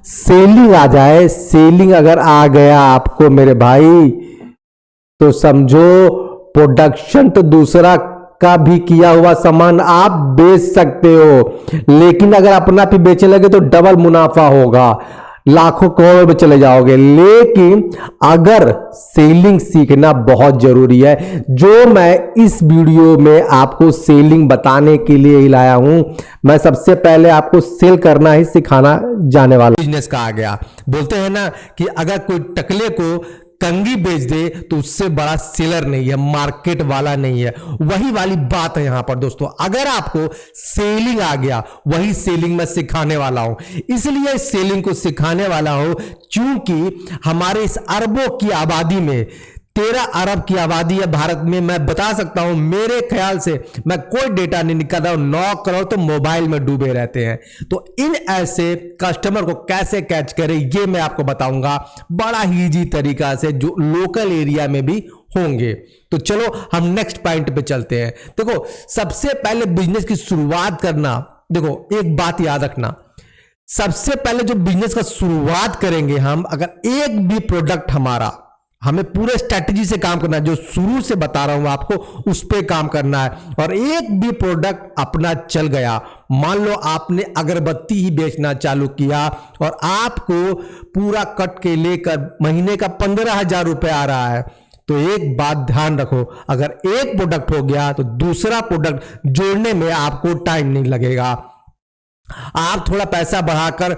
सेलिंग आ जाए, सेलिंग अगर आ गया आपको मेरे भाई, तो समझो प्रोडक्शन तो दूसरा का भी किया हुआ सामान आप बेच सकते हो, लेकिन अगर अपना भी बेचने लगे तो डबल मुनाफा होगा, लाखों करोड़ में चले जाओगे। लेकिन अगर सेलिंग सीखना बहुत जरूरी है, जो मैं इस वीडियो में आपको सेलिंग बताने के लिए ही लाया हूं। मैं सबसे पहले आपको सेल करना ही सिखाना जाने वाला। बिजनेस का आ गया, बोलते हैं ना कि अगर कोई टकले को कंगी बेच दे तो उससे बड़ा सेलर नहीं है, मार्केट वाला नहीं है। वही वाली बात है यहां पर दोस्तों। अगर आपको सेलिंग आ गया, वही सेलिंग मैं सिखाने वाला हूं। इसलिए सेलिंग को सिखाने वाला हूं क्योंकि हमारे इस अरबों की आबादी में 13 अरब की आबादी है भारत में। मैं बता सकता हूं, मेरे ख्याल से, मैं कोई डेटा नहीं निकाल रहा हूं, 9 करोड़ तो मोबाइल में डूबे रहते हैं। तो इन ऐसे कस्टमर को कैसे कैच करें, ये मैं आपको बताऊंगा बड़ा ही इजी तरीका से, जो लोकल एरिया में भी होंगे। तो चलो हम नेक्स्ट पॉइंट पे चलते हैं। देखो, सबसे पहले बिजनेस की शुरुआत करना, देखो एक बात याद रखना, सबसे पहले जो बिजनेस का शुरुआत करेंगे हम, अगर एक भी प्रोडक्ट हमारा, हमें पूरे स्ट्रेटजी से काम करना है, जो शुरू से बता रहा हूं आपको उस पे काम करना है। और एक भी प्रोडक्ट अपना चल गया, मान लो आपने अगरबत्ती ही बेचना चालू किया और आपको पूरा कट के लेकर महीने का 15,000 रुपए आ रहा है, तो एक बात ध्यान रखो, अगर एक प्रोडक्ट हो गया तो दूसरा प्रोडक्ट जोड़ने में आपको टाइम नहीं लगेगा। आप थोड़ा पैसा बढ़ाकर,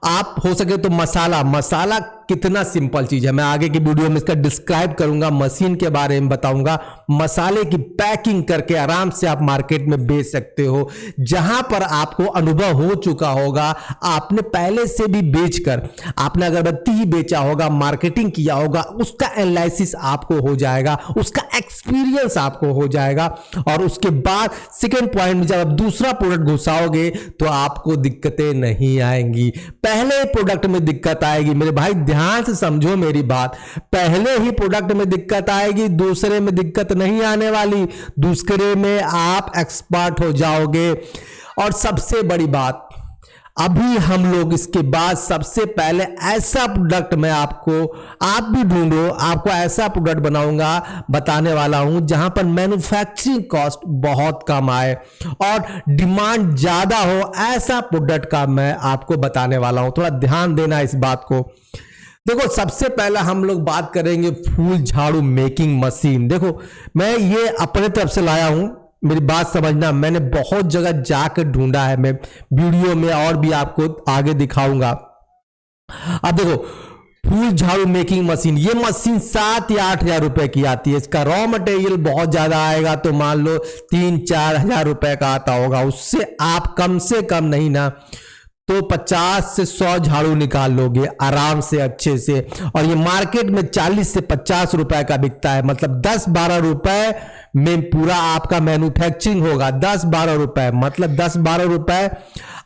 आप हो सके तो मसाला कितना सिंपल चीज है, मैं आगे की वीडियो में इसका डिस्क्राइब करूंगा, मशीन के बारे में बताऊंगा। मसाले की पैकिंग करके आराम से आप मार्केट में बेच सकते हो, जहां पर आपको अनुभव हो चुका होगा, आपने पहले से भी बेचकर, आपने अगरबत्ती ही बेचा होगा, मार्केटिंग किया होगा, उसका एनालिसिस आपको हो जाएगा, उसका एक्सपीरियंस आपको हो जाएगा। और उसके बाद सेकेंड पॉइंट में जब आप दूसरा प्रोडक्ट घुसाओगे तो आपको दिक्कतें नहीं आएंगी, पहले प्रोडक्ट में दिक्कत आएगी। मेरे भाई ध्यान से समझो मेरी बात, पहले ही प्रोडक्ट में दिक्कत आएगी, दूसरे में दिक्कत नहीं आने वाली, दूसरे में आप एक्सपर्ट हो जाओगे। और सबसे बड़ी बात, अभी हम लोग इसके बाद सबसे पहले ऐसा प्रोडक्ट मैं आपको, आप भी ढूंढो, आपको ऐसा प्रोडक्ट बनाऊंगा, बताने वाला हूं जहां पर मैन्युफैक्चरिंग कॉस्ट बहुत कम आए और डिमांड ज्यादा हो, ऐसा प्रोडक्ट का मैं आपको बताने वाला हूं। थोड़ा ध्यान देना इस बात को। देखो, सबसे पहला हम लोग बात करेंगे फूल झाड़ू मेकिंग मशीन। देखो, मैं ये अपने तरफ से लाया हूं, मेरी बात समझना, मैंने बहुत जगह जाकर ढूंढा है, मैं वीडियो में और भी आपको आगे दिखाऊंगा। अब देखो, फूल झाड़ू मेकिंग मशीन, ये मशीन 7 या 8 हजार रुपए की आती है। इसका रॉ मटेरियल बहुत ज्यादा आएगा, तो मान लो 3-4 हजार रुपए का आता होगा, उससे आप कम से कम नहीं ना तो 50 से 100 झाड़ू निकाल लोगे आराम से, अच्छे से। और ये मार्केट में 40 से 50 रुपए का बिकता है, मतलब 10-12 रुपए में पूरा आपका मैन्युफैक्चरिंग होगा। 10-12 रुपए मतलब 10-12 रुपए,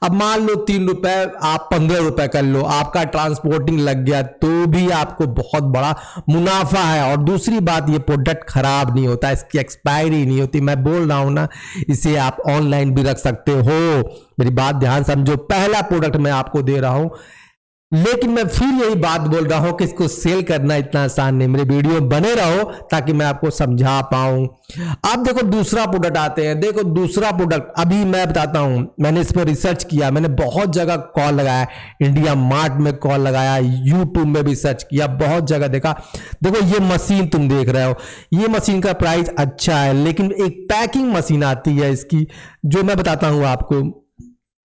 अब मान लो 3 रुपए, आप 15 रुपए कर लो, आपका ट्रांसपोर्टिंग लग गया तो भी आपको बहुत बड़ा मुनाफा है। और दूसरी बात, ये प्रोडक्ट खराब नहीं होता, इसकी एक्सपायरी नहीं होती। मैं बोल रहा हूं ना, इसे आप ऑनलाइन भी रख सकते हो, मेरी बात ध्यान समझो। पहला प्रोडक्ट मैं आपको दे रहा हूं, लेकिन मैं फिर यही बात बोल रहा हूं कि इसको सेल करना इतना आसान नहीं। मेरे वीडियो बने रहो ताकि मैं आपको समझा पाऊं। अब देखो, दूसरा प्रोडक्ट आते हैं। देखो, दूसरा प्रोडक्ट अभी मैं बताता हूं, मैंने इस पर रिसर्च किया, मैंने बहुत जगह कॉल लगाया, इंडिया मार्ट में कॉल लगाया, यूट्यूब में भी सर्च किया, बहुत जगह देखा। देखो, ये मशीन तुम देख रहे हो, ये मशीन का प्राइस अच्छा है, लेकिन एक पैकिंग मशीन आती है इसकी, जो मैं बताता हूं आपको।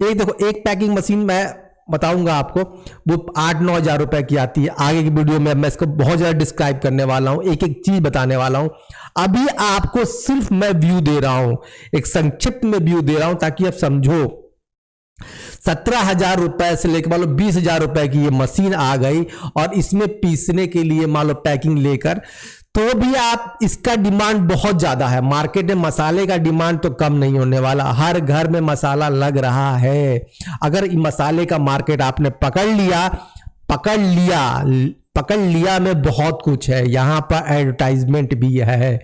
एक देखो, एक पैकिंग मशीन मैं बताऊंगा आपको, वो 8-9 हजार रुपए की आती है। आगे की वीडियो में मैं इसको बहुत ज्यादा डिस्क्राइब करने वाला हूं, एक एक चीज बताने वाला हूं। अभी आपको सिर्फ मैं व्यू दे रहा हूं, एक संक्षिप्त में व्यू दे रहा हूं ताकि आप समझो। 17,000 रुपए से लेकर मान लो 20,000 रुपए की ये मशीन आ गई, और इसमें पीसने के लिए मान लो पैकिंग लेकर, तो भी आप, इसका डिमांड बहुत ज्यादा है मार्केट में। मसाले का डिमांड तो कम नहीं होने वाला, हर घर में मसाला लग रहा है। अगर मसाले का मार्केट आपने पकड़ लिया में बहुत कुछ है, यहां पर एडवर्टाइजमेंट भी है।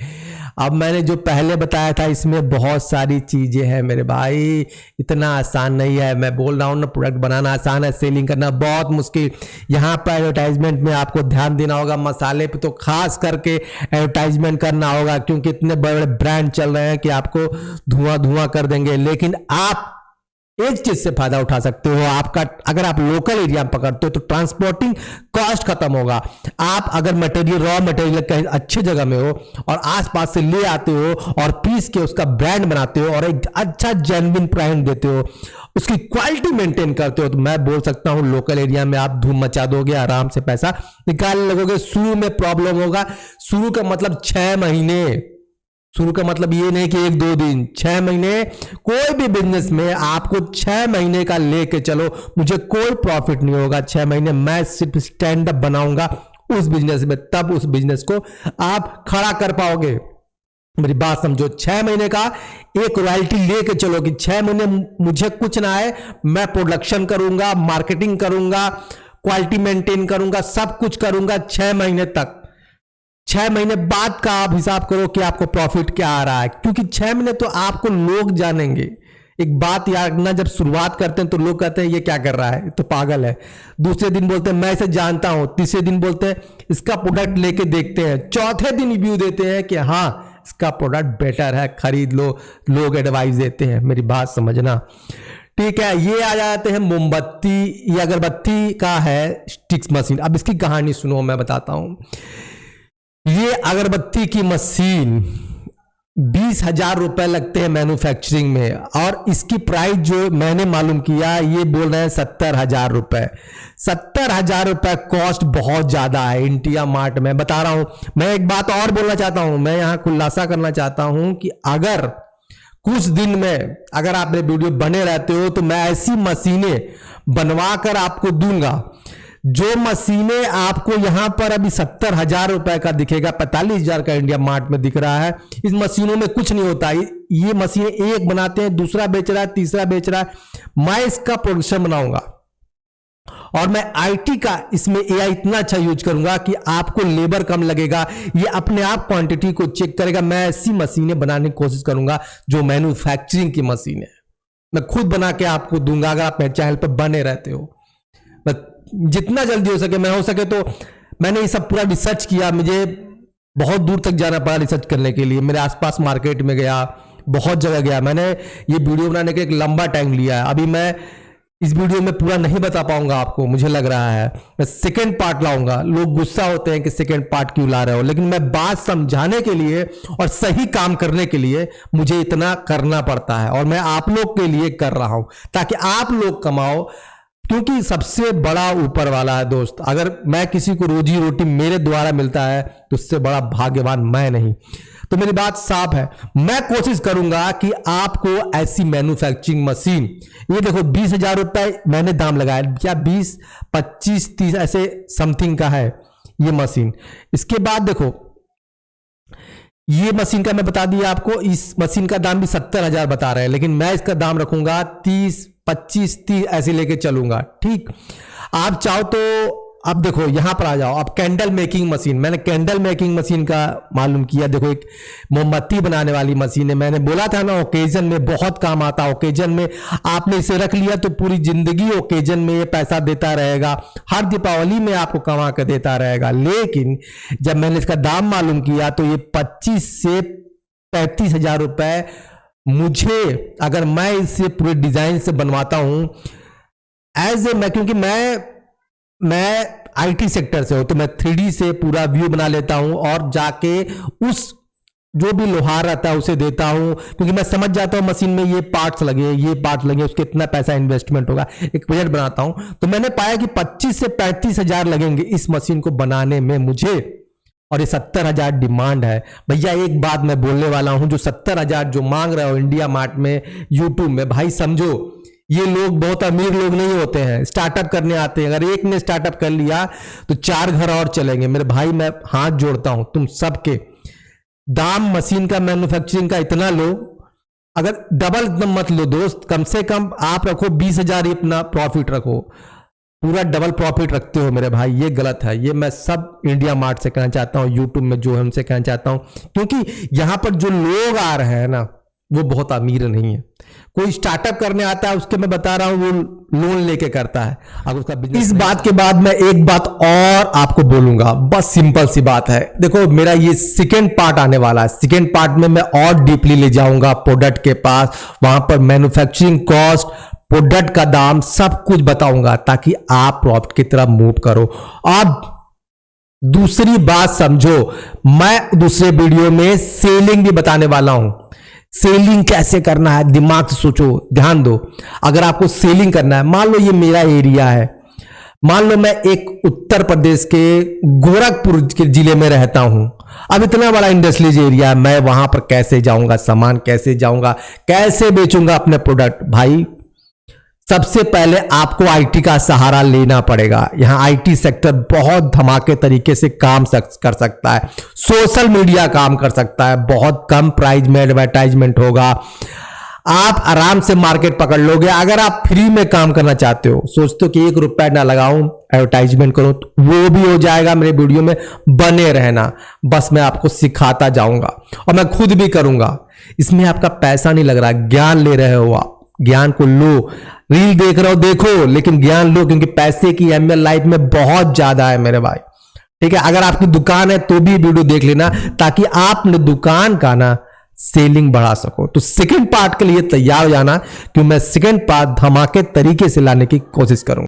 अब मैंने जो पहले बताया था, इसमें बहुत सारी चीजें हैं मेरे भाई, इतना आसान नहीं है। मैं बोल रहा हूं ना, प्रोडक्ट बनाना आसान है, सेलिंग करना बहुत मुश्किल। यहां पर एडवर्टाइजमेंट में आपको ध्यान देना होगा, मसाले पे तो खास करके एडवर्टाइजमेंट करना होगा, क्योंकि इतने बड़े बड़े ब्रांड चल रहे हैं कि आपको धुआं कर देंगे। लेकिन आप एक चीज से फायदा उठा सकते हो, आपका अगर आप लोकल एरिया में पकड़ते हो तो ट्रांसपोर्टिंग कॉस्ट खत्म होगा। आप अगर मटेरियल, रॉ मटेरियल कहीं अच्छी जगह में हो और आसपास से ले आते हो और पीस के उसका ब्रांड बनाते हो और एक अच्छा जेन्युइन प्राइस देते हो, उसकी क्वालिटी मेंटेन करते हो, तो मैं बोल सकता हूं लोकल एरिया में आप धूम मचा दोगे, आराम से पैसा निकालने लगोगे। शुरू में प्रॉब्लम होगा, शुरू का मतलब 6 महीने, शुरू का मतलब ये नहीं कि 1-2 दिन, 6 महीने। कोई भी बिजनेस में आपको 6 महीने का लेके चलो, मुझे कोई प्रॉफिट नहीं होगा 6 महीने। मैं सिर्फ स्टैंड अप बनाऊंगा उस बिजनेस में, तब उस बिजनेस को आप खड़ा कर पाओगे। मेरी बात समझो, 6 महीने का एक रॉयल्टी लेके चलो कि 6 महीने मुझे कुछ ना है, मैं प्रोडक्शन करूंगा, मार्केटिंग करूंगा, क्वालिटी मेंटेन करूंगा, सब कुछ करूंगा 6 महीने तक। 6 महीने बाद का आप हिसाब करो कि आपको प्रॉफिट क्या आ रहा है, क्योंकि 6 महीने तो आपको लोग जानेंगे, एक बात याद रखना, जब शुरुआत करते हैं तो लोग कहते हैं ये क्या कर रहा है, तो पागल है। दूसरे दिन बोलते हैं मैं इसे जानता हूं, तीसरे दिन बोलते हैं इसका प्रोडक्ट लेके देखते हैं, चौथे दिन रिव्यू देते हैं कि हाँ इसका प्रोडक्ट बेटर है, खरीद लो, लोग एडवाइस देते हैं। मेरी बात समझना, ठीक है। ये आ जाते हैं मोमबत्ती, ये अगरबत्ती का है स्टिक्स मशीन। अब इसकी कहानी सुनो, मैं बताता हूं। ये अगरबत्ती की मशीन 20,000 रुपए लगते हैं मैन्युफैक्चरिंग में, और इसकी प्राइस जो मैंने मालूम किया ये बोल रहे हैं 70,000 रुपए। 70,000 रुपए कॉस्ट बहुत ज्यादा है इंडिया मार्ट में, बता रहा हूं। मैं एक बात और बोलना चाहता हूं, मैं यहां खुलासा करना चाहता हूं कि अगर कुछ दिन में अगर आप मेरे वीडियो बने रहते हो तो मैं ऐसी मशीनें बनवा कर आपको दूंगा। जो मशीनें आपको यहां पर अभी 70,000 रुपए का दिखेगा, 45,000 का इंडिया मार्ट में दिख रहा है, इस मशीनों में कुछ नहीं होता। ये मशीनें एक बनाते हैं, दूसरा बेच रहा है, तीसरा बेच रहा है। मैं इसका प्रोडक्शन बनाऊंगा और मैं आईटी का इसमें एआई इतना अच्छा यूज करूंगा कि आपको लेबर कम लगेगा, ये अपने आप क्वांटिटी को चेक करेगा। मैं ऐसी मशीनें बनाने की कोशिश करूंगा जो मैन्युफैक्चरिंग की मशीन है, मैं खुद बना के आपको दूंगा अगर आप मेरे चैनल पर बने रहते हो। मैं जितना जल्दी हो सके, मैं हो सके तो, मैंने ये सब पूरा रिसर्च किया, मुझे बहुत दूर तक जाना पड़ा रिसर्च करने के लिए। मेरे आसपास मार्केट में गया, बहुत जगह गया, मैंने ये वीडियो बनाने के एक लंबा टाइम लिया है। अभी मैं इस वीडियो में पूरा नहीं बता पाऊंगा आपको, मुझे लग रहा है मैं सेकेंड पार्ट लाऊंगा। लोग गुस्सा होते हैं कि सेकेंड पार्ट क्यों ला रहे हो, लेकिन मैं बात समझाने के लिए और सही काम करने के लिए मुझे इतना करना पड़ता है, और मैं आप लोग के लिए कर रहा हूं ताकि आप लोग कमाओ, क्योंकि सबसे बड़ा ऊपर वाला है दोस्त। अगर मैं किसी को रोजी रोटी मेरे द्वारा मिलता है तो उससे बड़ा भाग्यवान मैं नहीं। तो मेरी बात साफ है, मैं कोशिश करूंगा कि आपको ऐसी मैन्युफैक्चरिंग मशीन, ये देखो 20,000 रुपए मैंने दाम लगाया, क्या 20, 25, 30 ऐसे समथिंग का है ये मशीन। इसके बाद देखो ये मशीन का मैं बता दिया आपको, इस मशीन का दाम भी 70,000 बता रहे हैं, लेकिन मैं इसका दाम रखूंगा 30, 25, 30 ऐसे लेके चलूंगा। ठीक, आप चाहो तो अब देखो यहां पर आ जाओ। अब कैंडल मेकिंग मशीन, मैंने कैंडल मेकिंग मशीन का मालूम किया। देखो एक मोमबत्ती बनाने वाली मशीन है, मैंने बोला था ना ओकेजन में बहुत काम आता। ओकेजन में आपने इसे रख लिया तो पूरी जिंदगी ओकेजन में ये पैसा देता रहेगा, हर दीपावली में आपको कमा कर देता रहेगा। लेकिन जब मैंने इसका दाम मालूम किया तो ये 25 से 35,000 रुपए मुझे, अगर मैं इसे पूरे डिजाइन से बनवाता हूं एज ए, मैं क्योंकि मैं आईटी सेक्टर से हूं तो मैं 3D से पूरा व्यू बना लेता हूं और जाके उस जो भी लोहार रहता है उसे देता हूं, क्योंकि मैं समझ जाता हूं मशीन में ये पार्ट्स लगे, ये पार्ट्स लगे, उसके इतना पैसा इन्वेस्टमेंट होगा, एक बजट बनाता हूं। तो मैंने पाया कि 25 से 35,000 लगेंगे इस मशीन को बनाने में मुझे, और ये 70,000 डिमांड है। भैया एक बात मैं बोलने वाला हूं, जो 70,000 जो मांग रहे हो इंडिया मार्ट में, यूट्यूब में, भाई समझो ये लोग बहुत अमीर लोग नहीं होते हैं, स्टार्टअप करने आते हैं। अगर एक ने स्टार्टअप कर लिया तो 4 घर और चलेंगे। मेरे भाई मैं हाथ जोड़ता हूं तुम सबके, दाम मशीन का मैन्युफैक्चरिंग का इतना लो, अगर डबल मत लो दोस्त, कम से कम आप रखो 20,000 अपना प्रॉफिट रखो, पूरा डबल प्रॉफिट रखते हो मेरे भाई, ये गलत है। ये मैं सब इंडिया मार्ट से कहना चाहता हूं, यूट्यूब में जो है उनसे कहना चाहता हूं, क्योंकि यहां पर जो लोग आ रहे हैं ना वो बहुत अमीर नहीं है। कोई स्टार्टअप करने आता है उसके मैं बता रहा हूं वो लोन लेके करता है, अगर उसका बिजनेस। इस बात के बाद मैं एक बात और आपको बोलूंगा, बस सिंपल सी बात है। देखो मेरा ये सेकेंड पार्ट आने वाला है, सेकेंड पार्ट में मैं और डीपली ले जाऊंगा प्रोडक्ट के पास, वहां पर मैन्युफैक्चरिंग कॉस्ट, प्रोडक्ट का दाम, सब कुछ बताऊंगा ताकि आप प्रॉफिट की तरफ मूव करो। अब दूसरी बात समझो, मैं दूसरे वीडियो में सेलिंग भी बताने वाला हूं। सेलिंग कैसे करना है दिमाग से सोचो, ध्यान दो। अगर आपको सेलिंग करना है, मान लो ये मेरा एरिया है, मान लो मैं एक उत्तर प्रदेश के गोरखपुर के जिले में रहता हूं, अब इतना बड़ा इंडस्ट्रियल एरिया है, मैं वहां पर कैसे जाऊंगा, सामान कैसे जाऊंगा, कैसे बेचूंगा अपने प्रोडक्ट। भाई सबसे पहले आपको आईटी का सहारा लेना पड़ेगा। यहां आईटी सेक्टर बहुत धमाके तरीके से काम कर सकता है, सोशल मीडिया काम कर सकता है, बहुत कम प्राइस में एडवर्टाइजमेंट होगा, आप आराम से मार्केट पकड़ लोगे। अगर आप फ्री में काम करना चाहते हो, सोचते हो कि 1 रुपया ना लगाऊं एडवर्टाइजमेंट करूं, तो वो भी हो जाएगा। मेरे वीडियो में बने रहना, बस मैं आपको सिखाता जाऊंगा और मैं खुद भी करूंगा। इसमें आपका पैसा नहीं लग रहा, ज्ञान ले रहे हो आप, ज्ञान को लो। रील देख रहे हो देखो, लेकिन ज्ञान लो, क्योंकि पैसे की अहमियत लाइफ में बहुत ज्यादा है मेरे भाई। ठीक है, अगर आपकी दुकान है तो भी वीडियो देख लेना, ताकि आप अपने दुकान का ना सेलिंग बढ़ा सको। तो सेकंड पार्ट के लिए तैयार हो जाना, क्योंकि मैं सेकंड पार्ट धमाके तरीके से लाने की कोशिश करूंगा।